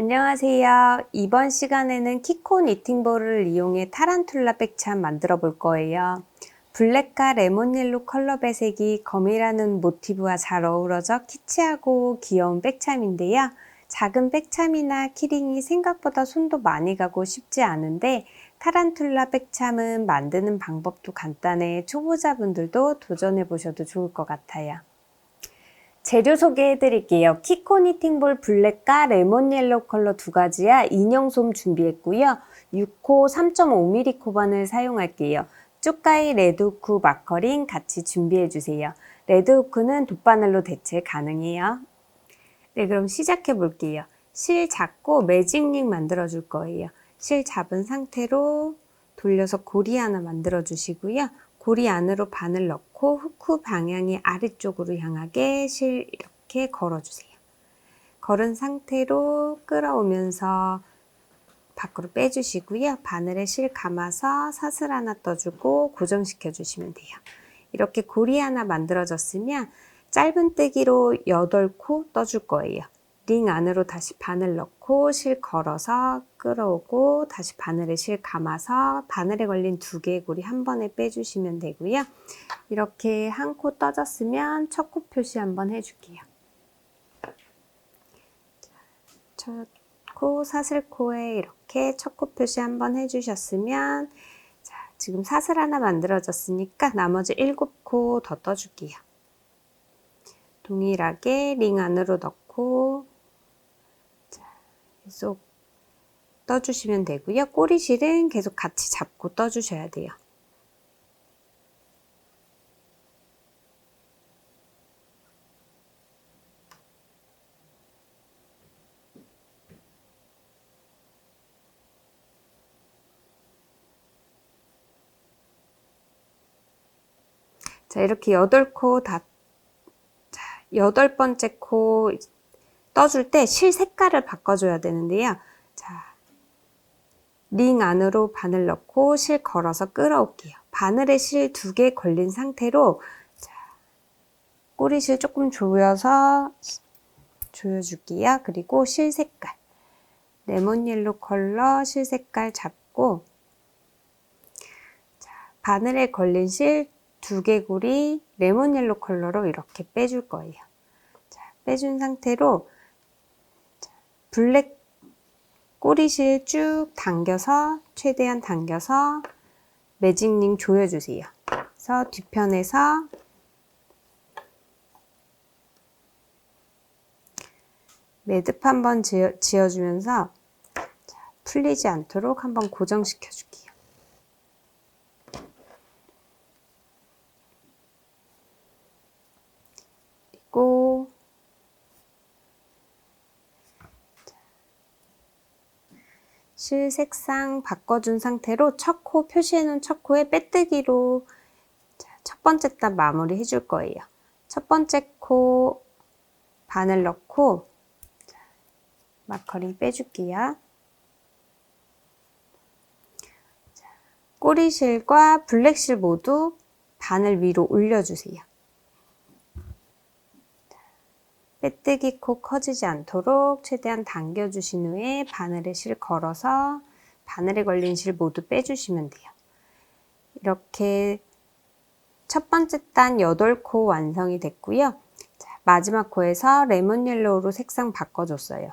안녕하세요. 이번 시간에는 키코 니팅볼을 이용해 타란툴라 백참 만들어 볼 거예요. 블랙과 레몬 옐로 컬러 배색이 거미라는 모티브와 잘 어우러져 키치하고 귀여운 백참인데요. 작은 백참이나 키링이 생각보다 손도 많이 가고 쉽지 않은데 타란툴라 백참은 만드는 방법도 간단해 초보자분들도 도전해 보셔도 좋을 것 같아요. 재료 소개해 드릴게요. 키코 니팅볼 블랙과 레몬 옐로우 컬러 두 가지와 인형솜 준비했고요. 6호 3.5mm 코반을 사용할게요. 쭈까이 레드후크 마커링 같이 준비해 주세요. 레드후크는 돗바늘로 대체 가능해요. 네, 그럼 시작해 볼게요. 실 잡고 매직링 만들어 줄 거예요. 실 잡은 상태로 돌려서 고리 하나 만들어 주시고요. 고리 안으로 바늘 넣고 후크 방향이 아래쪽으로 향하게 실 이렇게 걸어주세요. 걸은 상태로 끌어오면서 밖으로 빼주시고요. 바늘에 실 감아서 사슬 하나 떠주고 고정시켜 주시면 돼요. 이렇게 고리 하나 만들어졌으면 짧은뜨기로 8코 떠줄 거예요. 링 안으로 다시 바늘 넣고 실 걸어서 끌어오고 다시 바늘에 실 감아서 바늘에 걸린 2개의 고리 한 번에 빼주시면 되고요. 이렇게 한 코 떠졌으면 첫 코 표시 한번 해줄게요. 첫 코 사슬코에 이렇게 첫 코 표시 한번 해주셨으면 자, 지금 사슬 하나 만들어졌으니까 나머지 7코 더 떠줄게요. 동일하게 링 안으로 넣고 자, 계속 떠주시면 되고요. 꼬리실은 계속 같이 잡고 떠주셔야 돼요. 자, 이렇게 8코 다, 자, 8번째 코 떠줄 때 실 색깔을 바꿔줘야 되는데요. 자, 링 안으로 바늘 넣고 실 걸어서 끌어올게요. 바늘에 실 2개 걸린 상태로 자, 꼬리실 조금 조여줄게요. 그리고 실 색깔, 레몬 옐로 컬러 실 색깔 잡고 자, 바늘에 걸린 실 2개골이 레몬 옐로 컬러로 이렇게 빼줄 거예요. 자, 빼준 상태로 자, 블랙 꼬리실 쭉 당겨서 최대한 당겨서 매직링 조여주세요. 그래서 뒤편에서 매듭 한번 지어주면서 풀리지 않도록 한번 고정시켜 줄게요. 그리고 실 색상 바꿔준 상태로 첫 코 표시해 놓은 첫 코에 빼뜨기로 첫 번째 단 마무리 해줄 거예요. 첫 번째 코 바늘 넣고 마커링 빼줄게요. 꼬리실과 블랙실 모두 바늘 위로 올려주세요. 빼뜨기 코 커지지 않도록 최대한 당겨주신 후에 바늘에 실 걸어서 바늘에 걸린 실 모두 빼주시면 돼요. 이렇게 첫 번째 단 8코 완성이 됐고요. 자, 마지막 코에서 레몬 옐로우로 색상 바꿔줬어요.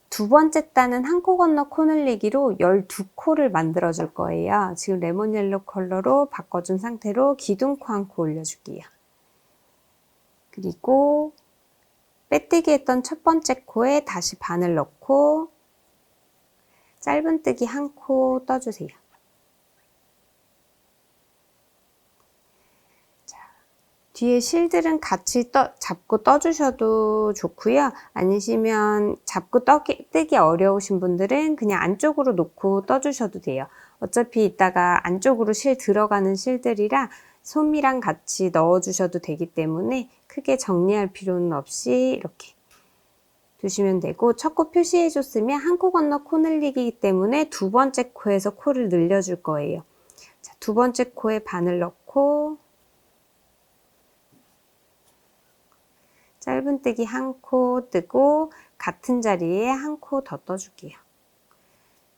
두 번째 단은 한 코 건너 코 늘리기로 12코를 만들어 줄 거예요. 지금 레몬 옐로우 컬러로 바꿔준 상태로 기둥코 한 코 올려줄게요. 그리고 빼뜨기 했던 첫 번째 코에 다시 바늘 넣고 짧은뜨기 한 코 떠주세요. 뒤에 실들은 같이 잡고 떠주셔도 좋고요. 아니시면 잡고 뜨기 어려우신 분들은 그냥 안쪽으로 놓고 떠주셔도 돼요. 어차피 이따가 안쪽으로 실 들어가는 실들이라 솜이랑 같이 넣어주셔도 되기 때문에 크게 정리할 필요는 없이 이렇게 두시면 되고 첫 코 표시해 줬으면 한 코 건너 코 늘리기 때문에 두 번째 코에서 코를 늘려줄 거예요. 자, 두 번째 코에 바늘 넣고 짧은뜨기 한 코 뜨고 같은 자리에 한 코 더 떠줄게요.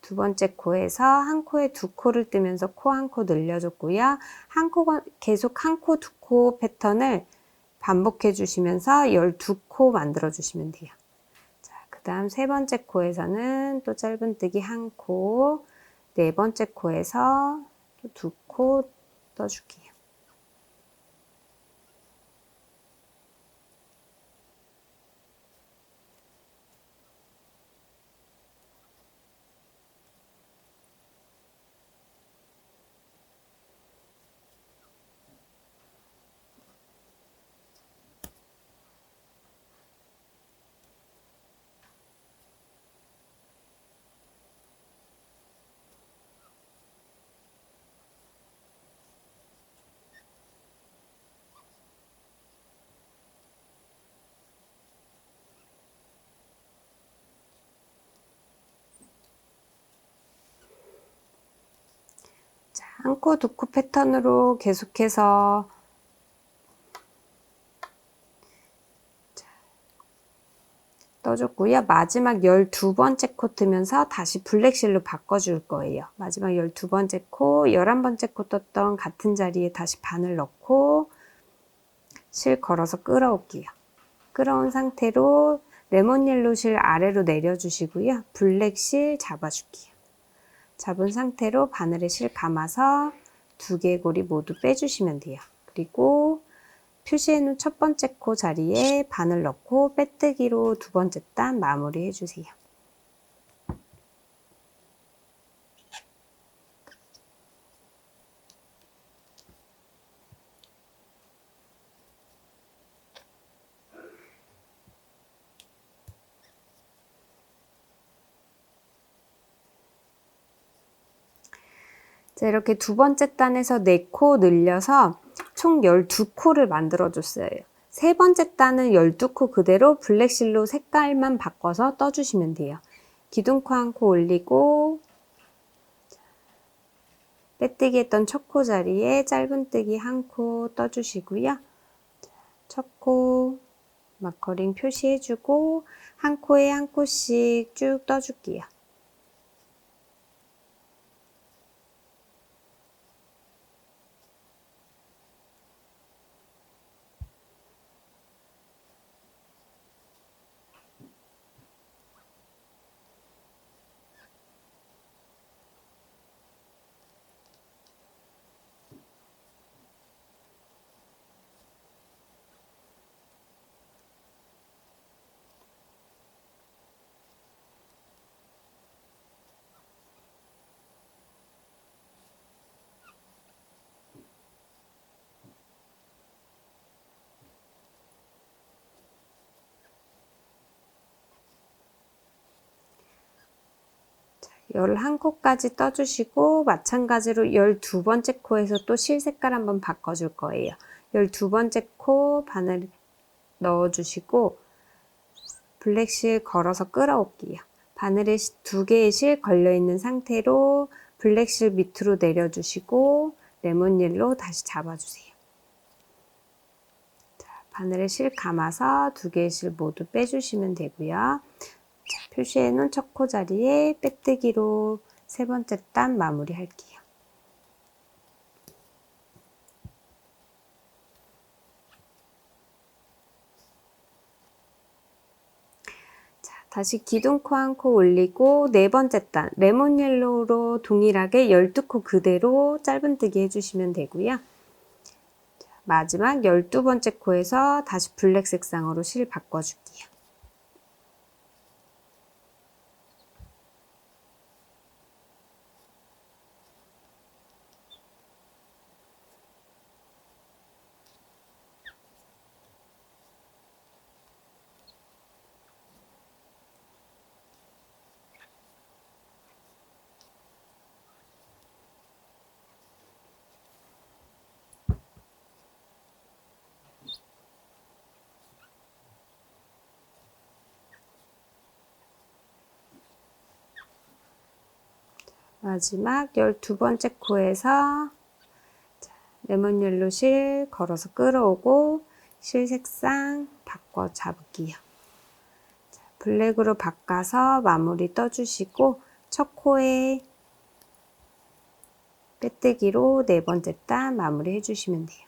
두 번째 코에서 한 코에 두 코를 뜨면서 코 한 코 늘려줬고요. 계속 한 코, 두 코 패턴을 반복해 주시면서 12코 만들어 주시면 돼요. 자, 그 다음 세 번째 코에서는 또 짧은뜨기 한 코, 네 번째 코에서 또 두 코 떠줄게요. 한 코, 두 코 패턴으로 계속해서 떠줬고요. 마지막 12번째 코 뜨면서 다시 블랙실로 바꿔줄 거예요. 마지막 12번째 코, 11번째 코 떴던 같은 자리에 다시 바늘 넣고 실 걸어서 끌어올게요. 끌어온 상태로 레몬 옐로우 실 아래로 내려주시고요. 블랙 실 잡아줄게요. 잡은 상태로 바늘에 실 감아서 두 개의 고리 모두 빼주시면 돼요. 그리고 표시해놓은 첫 번째 코 자리에 바늘 넣고 빼뜨기로 두 번째 단 마무리 해주세요. 자, 이렇게 두 번째 단에서 4코 늘려서 총 12코를 만들어 줬어요. 세 번째 단은 12코 그대로 블랙실로 색깔만 바꿔서 떠주시면 돼요. 기둥코 한 코 올리고 빼뜨기 했던 첫 코 자리에 짧은뜨기 한 코 떠주시고요. 첫 코 마커링 표시해주고 한 코에 한 코씩 쭉 떠줄게요. 자, 11코까지 떠주시고 마찬가지로 12번째 코에서 또 실 색깔 한번 바꿔줄 거예요. 12번째 코 바늘 넣어주시고 블랙실 걸어서 끌어올게요. 바늘에 두 개의 실 걸려있는 상태로 블랙실 밑으로 내려주시고 레몬 옐로우 다시 잡아주세요. 자, 바늘에 실 감아서 두 개의 실 모두 빼주시면 되고요. 자, 표시해 놓은 첫 코 자리에 빼뜨기로 세 번째 단 마무리 할게요. 다시 기둥코 한 코 올리고 네 번째 단 레몬 옐로우로 동일하게 12코 그대로 짧은뜨기 해주시면 되고요. 마지막 12번째 코에서 다시 블랙 색상으로 실 바꿔줄게요. 마지막 12번째 코에서 레몬 옐로우 실 걸어서 끌어오고 실 색상 바꿔 잡을게요. 블랙으로 바꿔서 마무리 떠주시고 첫 코에 빼뜨기로 네 번째 단 마무리 해주시면 돼요.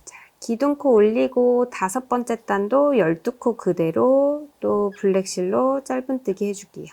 자, 기둥코 올리고 다섯 번째 단도 12코 그대로 또 블랙실로 짧은뜨기 해줄게요.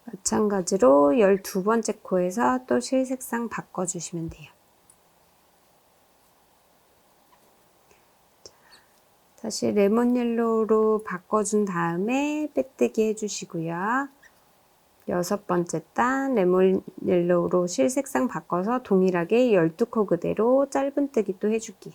마찬가지로 12번째 코에서 또 실 색상 바꿔주시면 돼요. 다시 레몬 옐로우로 바꿔준 다음에 빼뜨기 해주시고요. 여섯 번째 단 레몬 옐로우로 실 색상 바꿔서 동일하게 12코 그대로 짧은뜨기 또 해줄게요.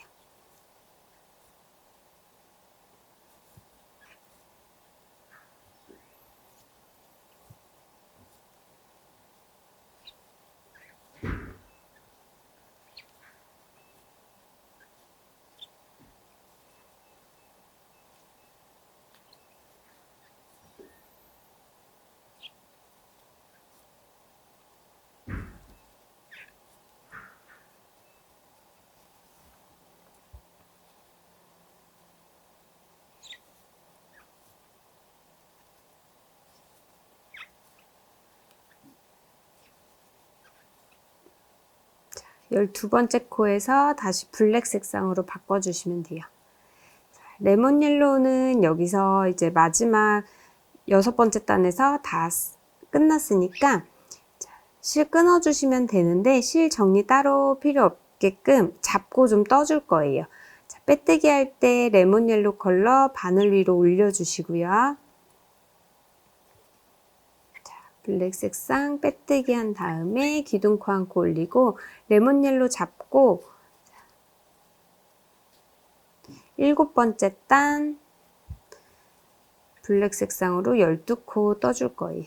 자, 12번째 코에서 다시 블랙 색상으로 바꿔주시면 돼요. 레몬 옐로우는 여기서 이제 마지막 여섯 번째 단에서 다 끝났으니까 실 끊어주시면 되는데 실 정리 따로 필요 없게끔 잡고 좀 떠줄 거예요. 자, 빼뜨기 할 때 레몬 옐로우 컬러 바늘 위로 올려주시고요. 자, 블랙 색상 빼뜨기 한 다음에 기둥코 한 코 올리고 레몬 옐로우 잡고 일곱 번째 단 블랙 색상으로 12코 떠줄 거예요.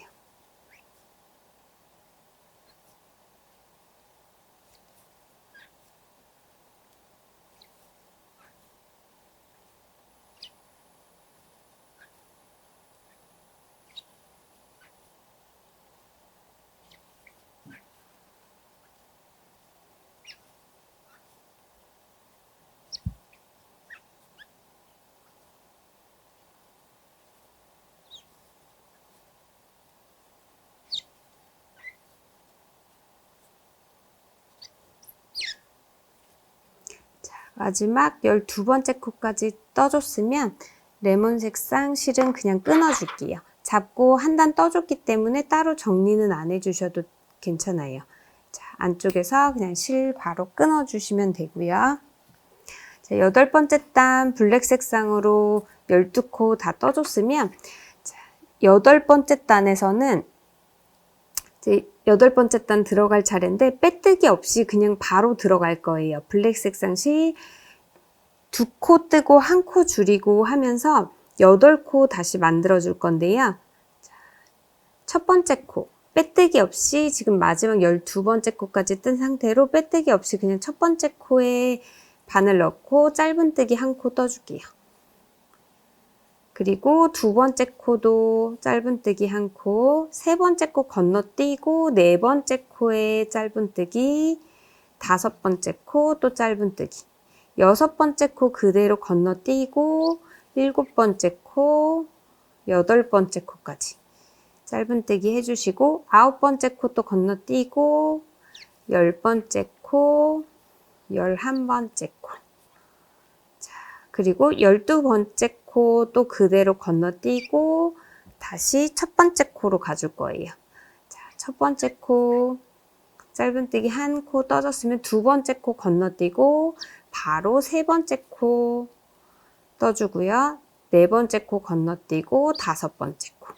마지막 12번째 코까지 떠줬으면 레몬 색상 실은 그냥 끊어줄게요. 잡고 한 단 떠줬기 때문에 따로 정리는 안 해주셔도 괜찮아요. 자, 안쪽에서 그냥 실 바로 끊어주시면 되고요. 자, 8번째 단 블랙 색상으로 12코 다 떠줬으면 자, 8번째 단에서는 이제 8번째 단 들어갈 차례인데 빼뜨기 없이 그냥 바로 들어갈 거예요. 블랙 색상 실 2코 뜨고 1코 줄이고 하면서 8코 다시 만들어 줄 건데요. 첫 번째 코 빼뜨기 없이 지금 마지막 12번째 코까지 뜬 상태로 빼뜨기 없이 그냥 첫 번째 코에 바늘 넣고 짧은뜨기 1코 떠줄게요. 그리고 두 번째 코도 짧은뜨기 1코, 세 번째 코 건너뛰고 네 번째 코에 짧은뜨기, 다섯 번째 코 또 짧은뜨기, 여섯 번째 코 그대로 건너뛰고 일곱 번째 코, 여덟 번째 코까지 짧은뜨기 해주시고 아홉 번째 코 또 건너뛰고 열 번째 코, 11번째 코, 자, 그리고 12번째 코 또 그대로 건너뛰고 다시 첫 번째 코로 가줄 거예요. 자, 첫 번째 코 짧은뜨기 1코 떠줬으면 두 번째 코 건너뛰고 바로 세 번째 코 떠주고요. 네 번째 코 건너뛰고 다섯 번째 코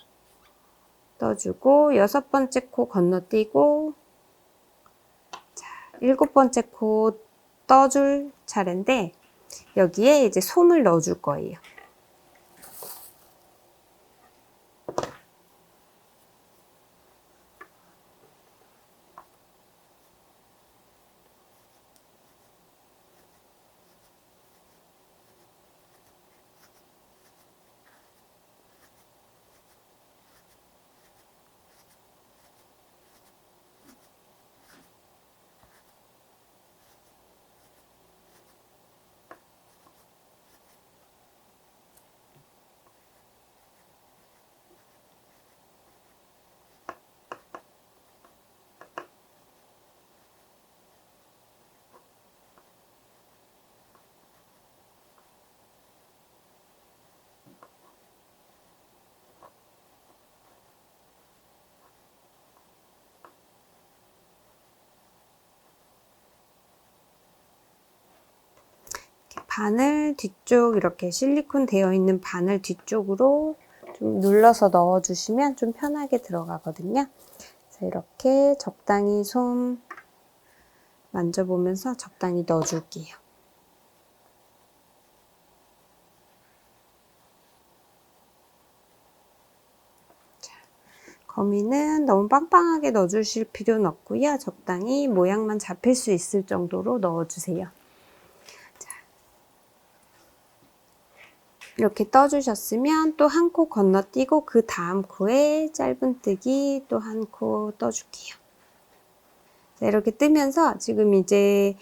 떠주고 여섯 번째 코 건너뛰고 자, 일곱 번째 코 떠줄 차례인데 여기에 이제 솜을 넣어줄 거예요. 바늘 뒤쪽 이렇게 실리콘 되어 있는 바늘 뒤쪽으로 좀 눌러서 넣어주시면 좀 편하게 들어가거든요. 그래서 이렇게 적당히 솜 만져보면서 적당히 넣어줄게요. 자, 거미는 너무 빵빵하게 넣어주실 필요는 없고요. 적당히 모양만 잡힐 수 있을 정도로 넣어주세요. 이렇게 떠주셨으면 또 한 코 건너뛰고 그 다음 코에 짧은뜨기 또 한 코 떠줄게요. 자, 이렇게 뜨면서 지금 이제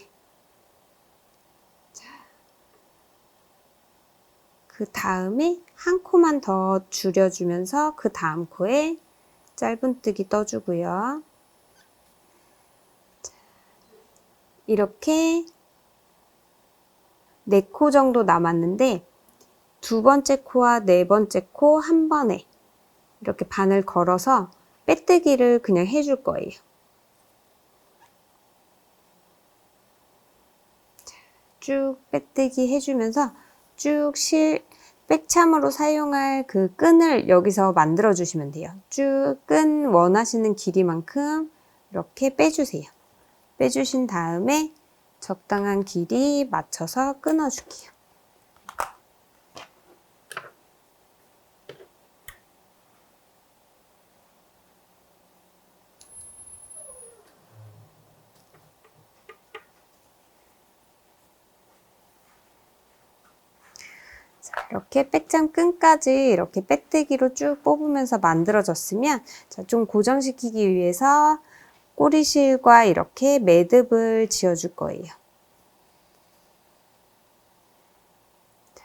그 다음에 한 코만 더 줄여주면서 그 다음 코에 짧은뜨기 떠주고요. 자, 이렇게 4코 정도 남았는데 두 번째 코와 네 번째 코 한 번에 이렇게 바늘 걸어서 빼뜨기를 그냥 해줄 거예요. 쭉 빼뜨기 해주면서 쭉 백참으로 사용할 그 끈을 여기서 만들어 주시면 돼요. 쭉 끈 원하시는 길이만큼 이렇게 빼주세요. 빼주신 다음에 적당한 길이 맞춰서 끊어줄게요. 이렇게 백장 끈까지 이렇게 빼뜨기로 쭉 뽑으면서 만들어졌으면 자, 좀 고정시키기 위해서 꼬리실과 이렇게 매듭을 지어줄 거예요. 자,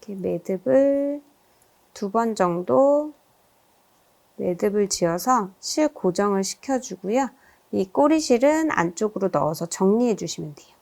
이렇게 매듭을 2번 정도 매듭을 지어서 실 고정을 시켜주고요. 이 꼬리실은 안쪽으로 넣어서 정리해 주시면 돼요.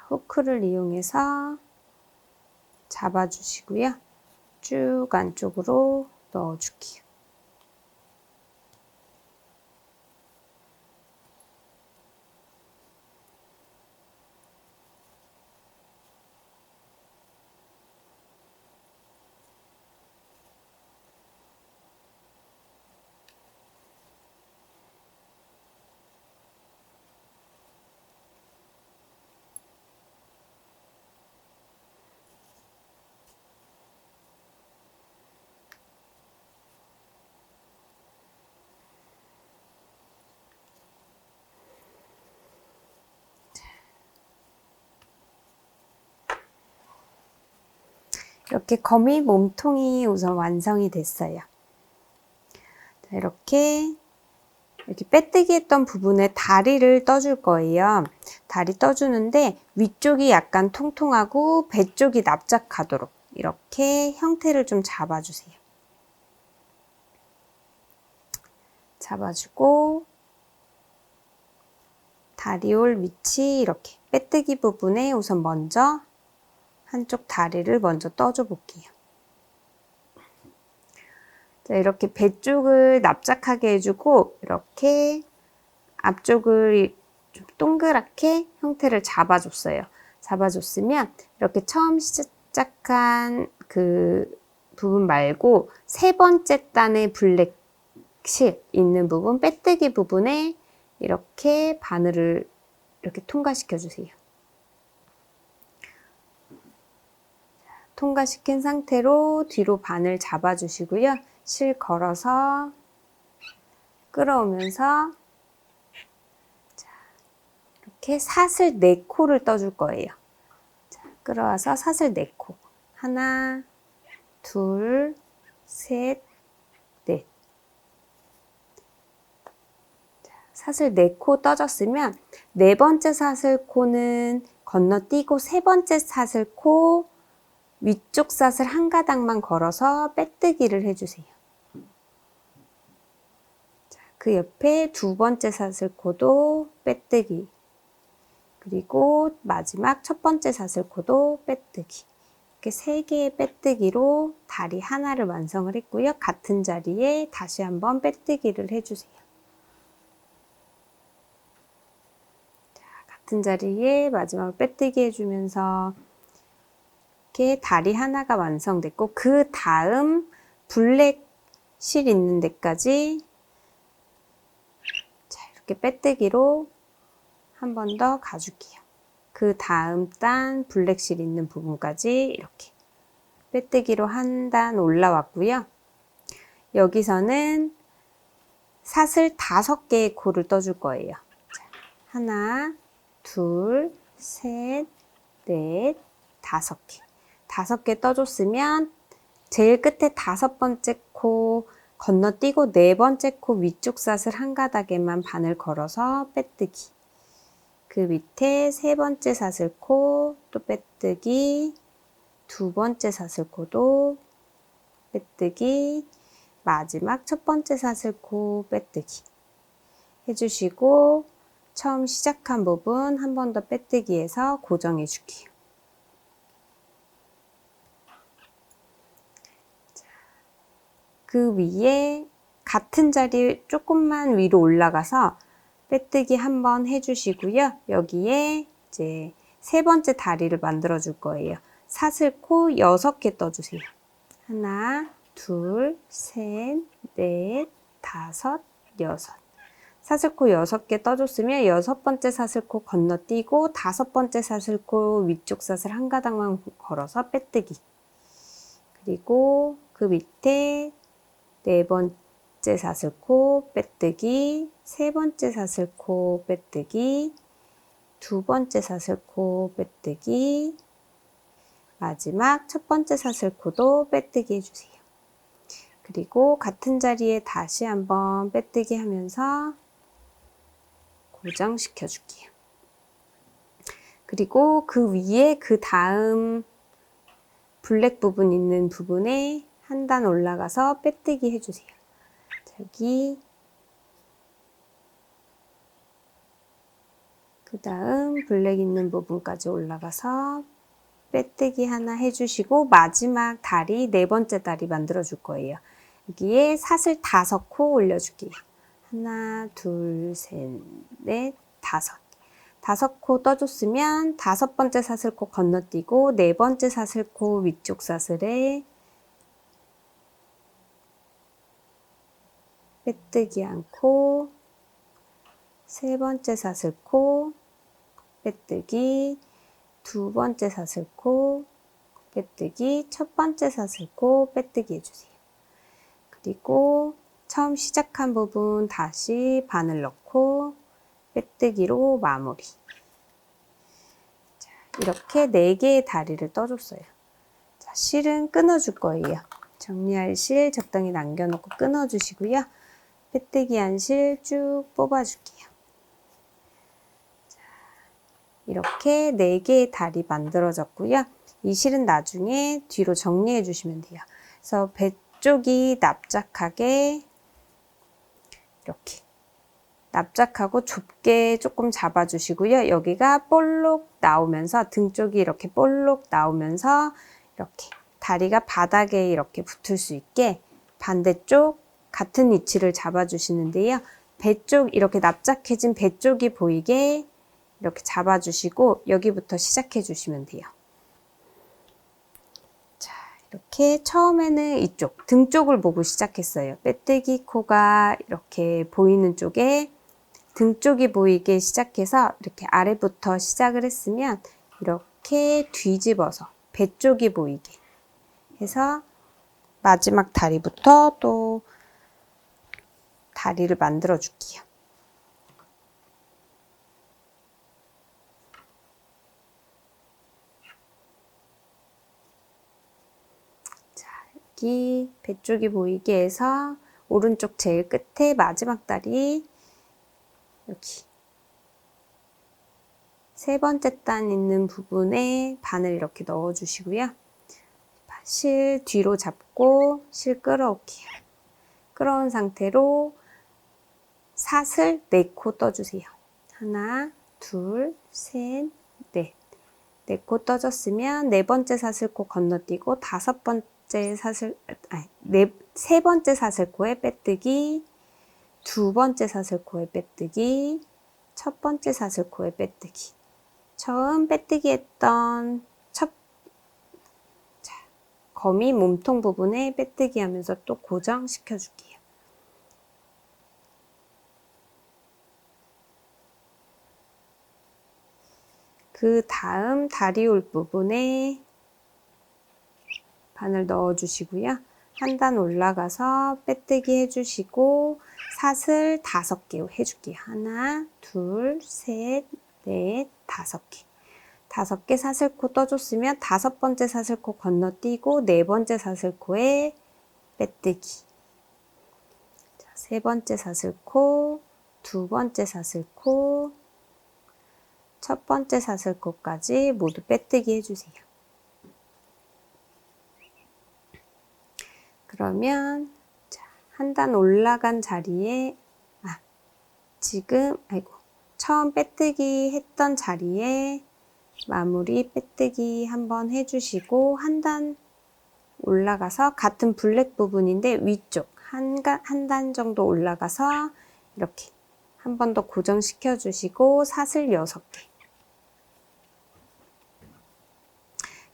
후크를 이용해서 잡아주시고요. 쭉 안쪽으로 넣어줄게요. 이렇게 거미 몸통이 우선 완성이 됐어요. 자, 이렇게 빼뜨기 했던 부분에 다리를 떠줄 거예요. 다리 떠주는데 위쪽이 약간 통통하고 배 쪽이 납작하도록 이렇게 형태를 좀 잡아주세요. 잡아주고 다리올 위치 이렇게 빼뜨기 부분에 우선 먼저 한쪽 다리를 먼저 떠줘 볼게요. 자, 이렇게 배 쪽을 납작하게 해주고 이렇게 앞쪽을 좀 동그랗게 형태를 잡아줬어요. 잡아줬으면 이렇게 처음 시작한 그 부분 말고 세 번째 단의 블랙실 있는 부분, 빼뜨기 부분에 이렇게 바늘을 이렇게 통과시켜 주세요. 통과시킨 상태로 뒤로 바늘 잡아주시고요. 실 걸어서 끌어오면서 이렇게 사슬 4코를 떠줄 거예요. 자, 끌어와서 사슬 4코. 하나, 둘, 셋, 넷. 자, 사슬 4코 떠줬으면 네 번째 사슬코는 건너뛰고 세 번째 사슬코 위쪽 사슬 한 가닥만 걸어서 빼뜨기를 해주세요. 자, 그 옆에 두 번째 사슬코도 빼뜨기. 그리고 마지막 첫 번째 사슬코도 빼뜨기. 이렇게 3개의 빼뜨기로 다리 하나를 완성을 했고요. 같은 자리에 다시 한번 빼뜨기를 해주세요. 자, 같은 자리에 마지막으로 빼뜨기 해주면서 이렇게 다리 하나가 완성됐고 그 다음 블랙 실 있는 데까지 자, 이렇게 빼뜨기로 한 번 더 가줄게요. 그 다음 단 블랙실 있는 부분까지 이렇게 빼뜨기로 한 단 올라왔고요. 여기서는 사슬 5개의 코를 떠줄 거예요. 자, 하나, 둘, 셋, 넷, 5개. 5개 떠줬으면 제일 끝에 5번째 코 건너뛰고 4번째 코 위쪽 사슬 한 가닥에만 바늘 걸어서 빼뜨기. 그 밑에 3번째 사슬코 또 빼뜨기, 2번째 사슬코도 빼뜨기, 마지막 첫 번째 사슬코 빼뜨기 해주시고 처음 시작한 부분 한 번 더 빼뜨기해서 고정해 줄게요. 그 위에 같은 자리 조금만 위로 올라가서 빼뜨기 한번 해주시고요. 여기에 이제 세 번째 다리를 만들어 줄 거예요. 사슬코 6개 떠주세요. 하나, 둘, 셋, 넷, 5, 6. 사슬코 6개 떠줬으면 6번째 사슬코 건너뛰고 5번째 사슬코 위쪽 사슬 한 가닥만 걸어서 빼뜨기. 그리고 그 밑에 4번째 사슬코 빼뜨기, 3번째 사슬코 빼뜨기, 2번째 사슬코 빼뜨기, 마지막 첫 번째 사슬코도 빼뜨기 해주세요. 그리고 같은 자리에 다시 한번 빼뜨기 하면서 고정시켜 줄게요. 그리고 그 위에 그 다음 블랙 부분 있는 부분에 한 단 올라가서 빼뜨기 해주세요. 여기 그 다음 블랙 있는 부분까지 올라가서 빼뜨기 하나 해주시고 마지막 다리 4번째 다리 만들어 줄 거예요. 여기에 사슬 5코 올려줄게요. 하나, 둘, 셋, 넷, 5. 5코 떠줬으면 5번째 사슬코 건너뛰고 4번째 사슬코 위쪽 사슬에 빼뜨기 않고 3번째 사슬코 빼뜨기, 2번째 사슬코 빼뜨기, 첫 번째 사슬코 빼뜨기 해주세요. 그리고 처음 시작한 부분 다시 바늘 넣고 빼뜨기로 마무리. 자, 이렇게 4개의 다리를 떠줬어요. 자, 실은 끊어줄 거예요. 정리할 실 적당히 남겨놓고 끊어주시고요. 빼뜨기 한 실 쭉 뽑아줄게요. 자, 이렇게 4개의 다리 만들어졌고요. 이 실은 나중에 뒤로 정리해 주시면 돼요. 그래서 배 쪽이 납작하게 이렇게 납작하고 좁게 조금 잡아주시고요. 여기가 볼록 나오면서 등 쪽이 이렇게 볼록 나오면서 이렇게 다리가 바닥에 이렇게 붙을 수 있게 반대쪽 같은 위치를 잡아주시는데요. 배 쪽, 이렇게 납작해진 배 쪽이 보이게 이렇게 잡아주시고 여기부터 시작해 주시면 돼요. 자, 이렇게 처음에는 이쪽 등 쪽을 보고 시작했어요. 빼뜨기 코가 이렇게 보이는 쪽에 등 쪽이 보이게 시작해서 이렇게 아래부터 시작을 했으면 이렇게 뒤집어서 배 쪽이 보이게 해서 마지막 다리부터 또 다리를 만들어 줄게요. 자, 여기 배 쪽이 보이게 해서 오른쪽 제일 끝에 마지막 다리 여기 세 번째 단 있는 부분에 바늘 이렇게 넣어 주시고요. 실 뒤로 잡고 실 끌어올게요. 끌어온 상태로 사슬 4코 떠주세요. 하나, 둘, 셋, 넷. 4코 떠줬으면 네 번째 사슬코 건너뛰고 세 번째 사슬코에 빼뜨기, 두 번째 사슬코에 빼뜨기, 첫 번째 사슬코에 빼뜨기. 처음 빼뜨기 했던 거미 몸통 부분에 빼뜨기 하면서 또 고정시켜 줄게요. 그 다음 다리올 부분에 바늘 넣어 주시고요. 한 단 올라가서 빼뜨기 해주시고 사슬 5개 해줄게요. 하나, 둘, 셋, 넷, 5개. 5개 사슬코 떠줬으면 5번째 사슬코 건너뛰고 네 번째 사슬코에 빼뜨기. 자, 세 번째 사슬코, 두 번째 사슬코, 첫 번째 사슬코까지 모두 빼뜨기 해주세요. 그러면 한 단 올라간 자리에 처음 빼뜨기 했던 자리에 마무리 빼뜨기 한번 해주시고 한 단 올라가서 같은 블랙 부분인데 위쪽 한 단 정도 올라가서 이렇게 한 번 더 고정시켜 주시고 사슬 6개.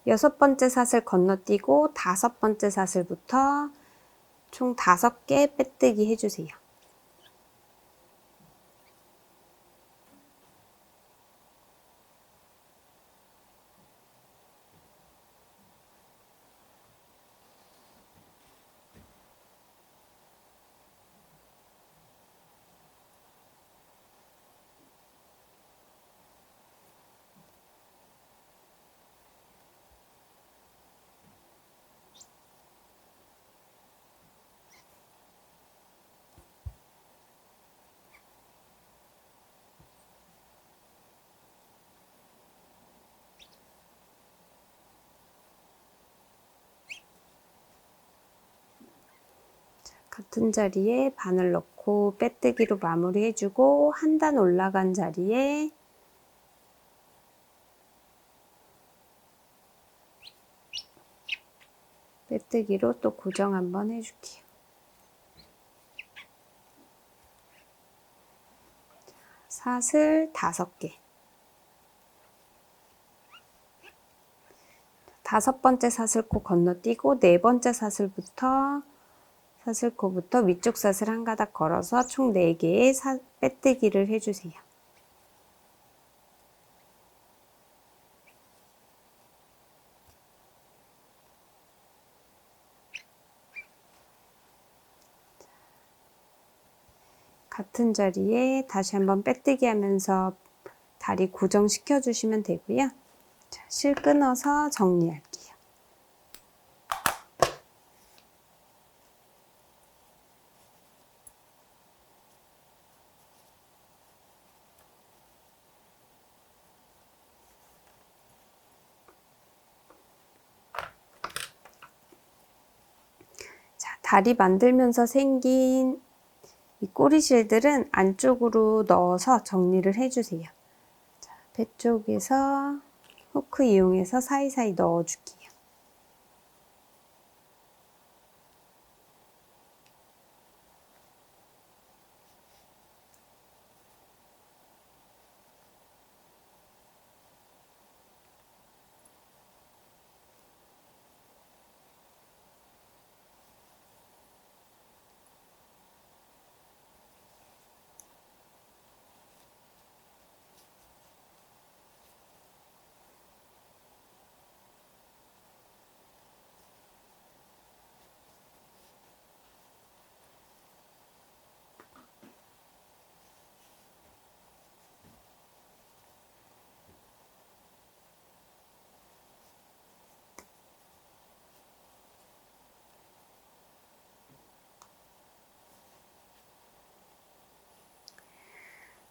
6번째 사슬 건너뛰고 5번째 사슬부터 총 5개 빼뜨기 해주세요. 같은 자리에 바늘 넣고 빼뜨기로 마무리 해주고 한 단 올라간 자리에 빼뜨기로 또 고정 한번 해줄게요. 사슬 5개. 5번째 사슬코 건너뛰고 네 번째 사슬코부터 위쪽 사슬 한 가닥 걸어서 총 4개의 빼뜨기를 해주세요. 같은 자리에 다시 한번 빼뜨기 하면서 다리 고정시켜 주시면 되고요. 자, 실 끊어서 정리할게요. 자, 다리 만들면서 생긴 이 꼬리실들은 안쪽으로 넣어서 정리를 해주세요. 자, 배 쪽에서 후크 이용해서 사이사이 넣어줄게요.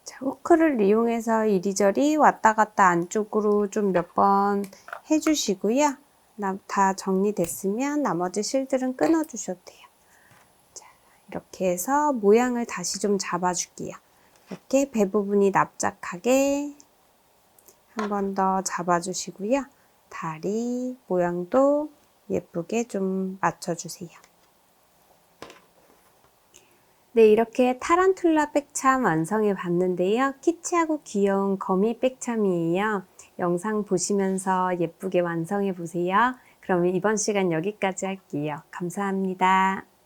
자, 후크를 이용해서 이리저리 왔다 갔다 안쪽으로 좀 몇 번 해주시고요. 다 정리됐으면 나머지 실들은 끊어주셔도 돼요. 자, 이렇게 해서 모양을 다시 좀 잡아줄게요. 이렇게 배 부분이 납작하게 한 번 더 잡아주시고요. 다리 모양도 예쁘게 좀 맞춰주세요. 네, 이렇게 타란툴라 백참 완성해 봤는데요. 키치하고 귀여운 거미 백참이에요. 영상 보시면서 예쁘게 완성해 보세요. 그럼 이번 시간 여기까지 할게요. 감사합니다.